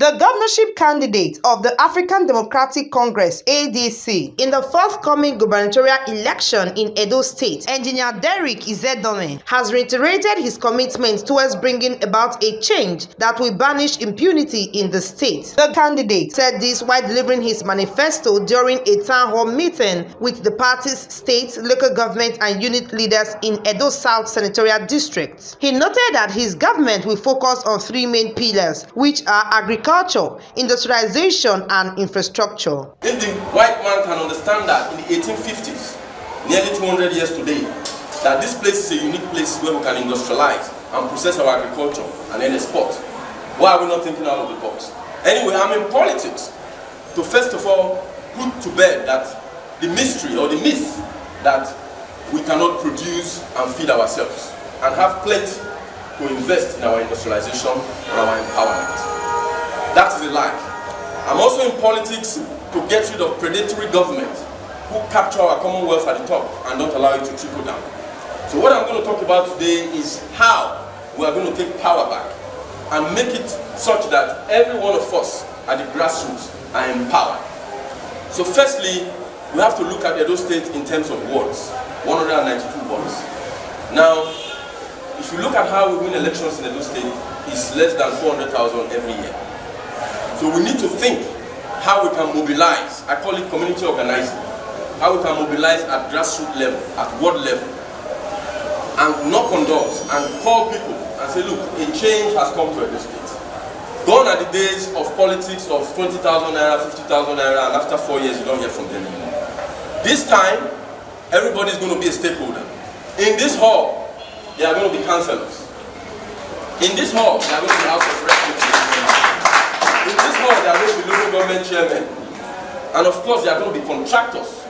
The governorship candidate of the African Democratic Congress (ADC) in the forthcoming gubernatorial election in Edo State, Engineer Izedonmwen, has reiterated his commitment towards bringing about a change that will banish impunity in the state. The candidate said this while delivering his manifesto during a town hall meeting with the party's state, local government and unit leaders in Edo South Senatorial district. He noted that his government will focus on three main pillars, which are agriculture, industrialization, and infrastructure. If the white man can understand that in the 1850s, nearly 200 years today, that this place is a unique place where we can industrialize and process our agriculture and then export, why are we not thinking out of the box? Anyway, I'm in politics to first of all put to bed that the mystery or the myth that we cannot produce and feed ourselves and have plenty to invest in our industrialization and our empowerment. That is a lie. I'm also in politics to get rid of predatory government who capture our commonwealth at the top and don't allow it to trickle down. So what I'm going to talk about today is how we are going to take power back and make it such that every one of us at the grassroots are empowered. So firstly, we have to look at Edo State in terms of wards, 192 wards. Now, if you look at how we win elections in Edo State, it's less than 400,000 every year. So we need to think how we can mobilize, I call it community organizing, how we can mobilize at grassroots level, at ward level, and knock on doors and call people and say, look, a change has come to Edo State. Gone are the days of politics of 20,000 naira, 50,000 naira, and after 4 years you don't hear from them anymore. This time, everybody's going to be a stakeholder. In this hall, there are going to be councillors. In this hall, there are going to be House of Representatives. In this hall, there are going to be local government chairmen. And of course, there are going to be contractors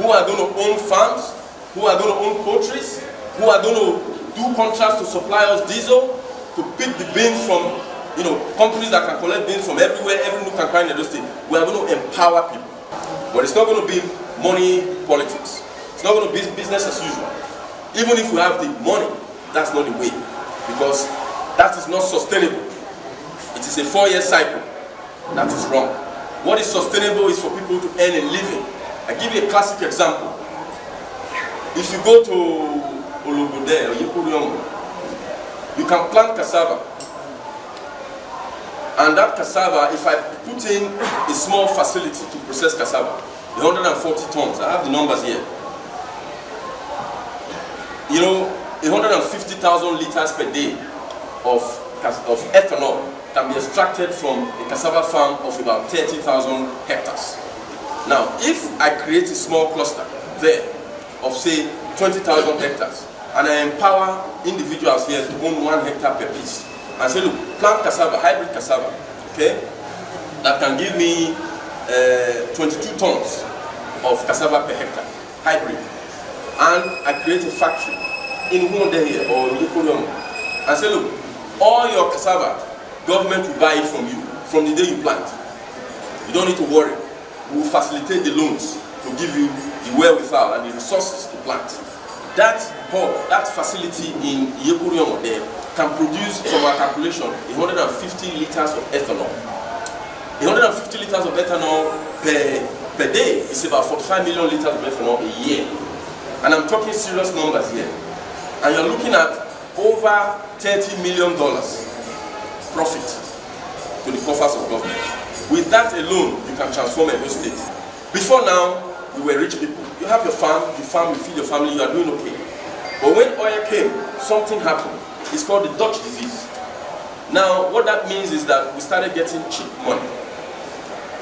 who are going to own farms, who are going to own poultries, who are going to do contracts to supply us diesel, to pick the beans from, companies that can collect beans from everywhere, every nook and cranny in the state. We are going to empower people. But it's not going to be money politics. It's not going to be business as usual. Even if we have the money, that's not the way. Because that is not sustainable. It is a 4-year cycle. That is wrong. What is sustainable is for people to earn a living. I give you a classic example. If you go to Olobode or Yekuriyomo, you can plant cassava. And that cassava, if I put in a small facility to process cassava, 140 tons, I have the numbers here. 150,000 liters per day of ethanol can be extracted from a cassava farm of about 30,000 hectares. Now, if I create a small cluster there of say 20,000 hectares, and I empower individuals here to own 1 hectare per piece, and say, look, plant cassava, hybrid cassava, okay, that can give me 22 tons of cassava per hectare, hybrid, and I create a factory in Hunde here or Yekuriyomo, and say, look, all your cassava, government will buy it from you from the day you plant. You don't need to worry. We will facilitate the loans to give you the wherewithal and the resources to plant. That hub, that facility in Yekuriyomo there can produce, from our calculation, 150 liters of ethanol. 150 liters of ethanol per day is about 45 million liters of ethanol a year. And I'm talking serious numbers here. And you're looking at over $30 million profit to the coffers of government. With that alone, you can transform Edo State. Before now, we were rich people. You have your farm, you feed your family, you are doing okay. But when oil came, something happened. It's called the Dutch disease. Now, what that means is that we started getting cheap money.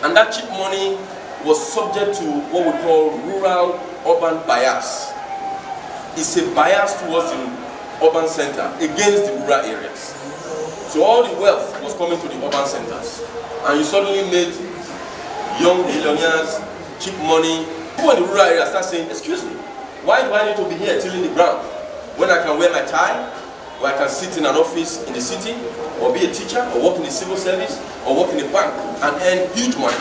And that cheap money was subject to what we call rural-urban bias. It's a bias towards the urban center against the rural areas. So all the wealth was coming to the urban centers. And you suddenly made young billionaires, cheap money. People in the rural areas start saying, excuse me, why do I need to be here tilling the ground when I can wear my tie, or I can sit in an office in the city, or be a teacher, or work in the civil service, or work in a bank and earn huge money?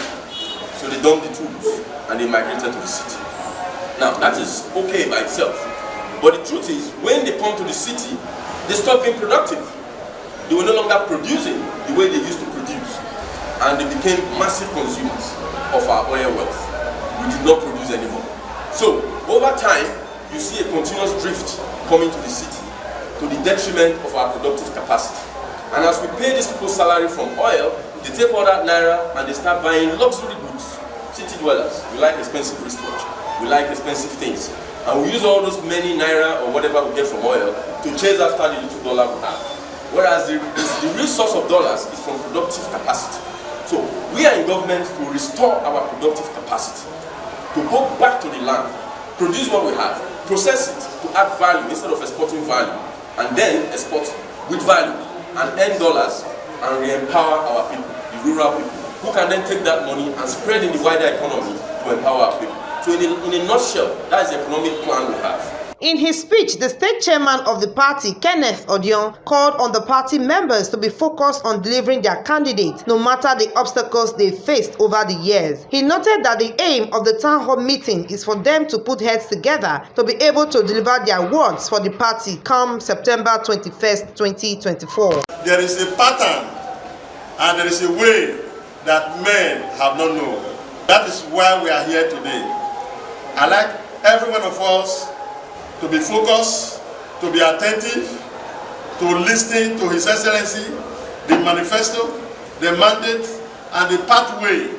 So they dumped the tools and they migrated to the city. Now that is okay by itself. But the truth is, when they come to the city, they stop being productive. They were no longer producing the way they used to produce. and they became massive consumers of our oil wealth. We did not produce anymore. So, over time, you see a continuous drift coming to the city to the detriment of our productive capacity. And as we pay these people's salary from oil, they take all that naira and they start buying luxury goods. City dwellers, we like expensive wristwatch, we like expensive things. And we use all those many naira or whatever we get from oil to chase after the little dollar we have. Whereas the real source of dollars is from productive capacity. So we are in government to restore our productive capacity, to go back to the land, produce what we have, process it to add value instead of exporting value, and then export with value and earn dollars and re-empower our people, the rural people, who can then take that money and spread in the wider economy to empower our people. So in a nutshell, that is the economic plan we have. In his speech, the state chairman of the party, Kenneth Odion, called on the party members to be focused on delivering their candidate, no matter the obstacles they faced over the years. He noted that the aim of the town hall meeting is for them to put heads together to be able to deliver their words for the party come September 21st, 2024. There is a pattern and there is a way that men have not known. That is why we are here today. I like every one of us to be focused, to be attentive, to listen to His Excellency, the manifesto, the mandate, and the pathway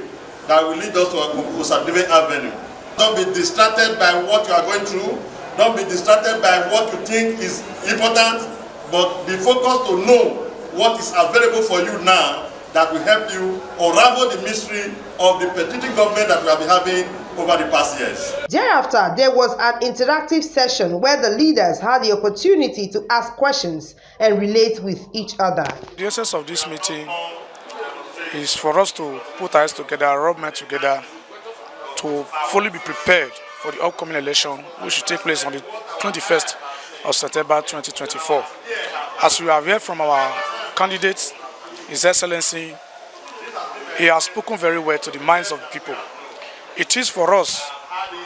that will lead us to a Osadebe Avenue. Don't be distracted by what you are going through. Don't be distracted by what you think is important, but be focused to know what is available for you now that will help you unravel the mystery of the petty government that we have been having over the past years. Thereafter, there was an interactive session where the leaders had the opportunity to ask questions and relate with each other. The essence of this meeting is for us to put our heads together, rub minds together, to fully be prepared for the upcoming election, which will take place on the 21st of September 2024. As we have heard from our candidates, His Excellency, he has spoken very well to the minds of the people. It is for us,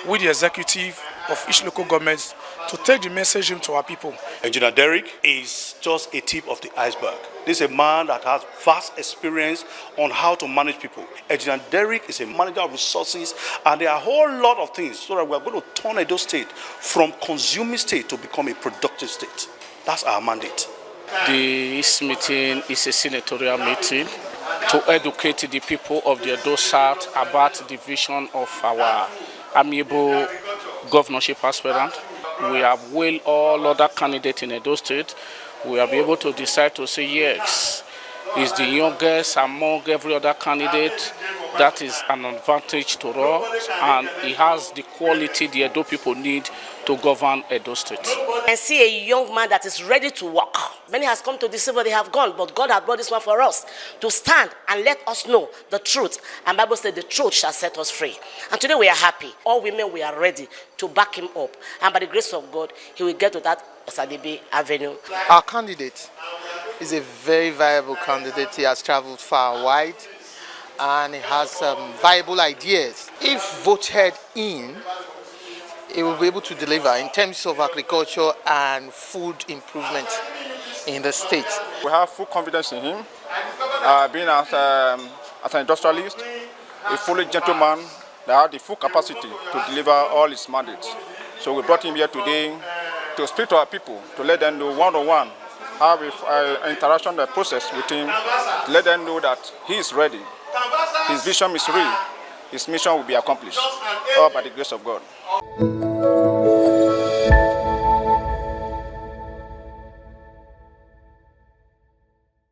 with the executive of each local government, to take the message into our people. Engineer Derrick is just a tip of the iceberg. This is a man that has vast experience on how to manage people. Engineer Derrick is a manager of resources, and there are a whole lot of things so that we are going to turn Edo State from consuming state to become a productive state. That's our mandate. This meeting is a senatorial meeting to educate the people of the Edo South about the vision of our amiable governorship aspirant. We have weighed all other candidates in Edo State. We have been able to decide to say yes, he's the youngest among every other candidate. That is an advantage to us, and he has the quality the Edo people need to govern Edo State. I see a young man that is ready to work. Many has come to deceive, but they have gone. But God has brought this one for us to stand and let us know the truth. And the Bible said the truth shall set us free. And today we are happy. All women, we are ready to back him up. And by the grace of God, he will get to that Osadebe Avenue. Our candidate is a very viable candidate. He has traveled far and wide, and he has viable ideas. If voted in, he will be able to deliver in terms of agriculture and food improvement in the state. We have full confidence in him, being as an industrialist, a fully gentleman that has the full capacity to deliver all his mandates. So we brought him here today to speak to our people, to let them know one-on-one, have an interaction process with him, let them know that he is ready, his vision is real, his mission will be accomplished, all by the grace of God.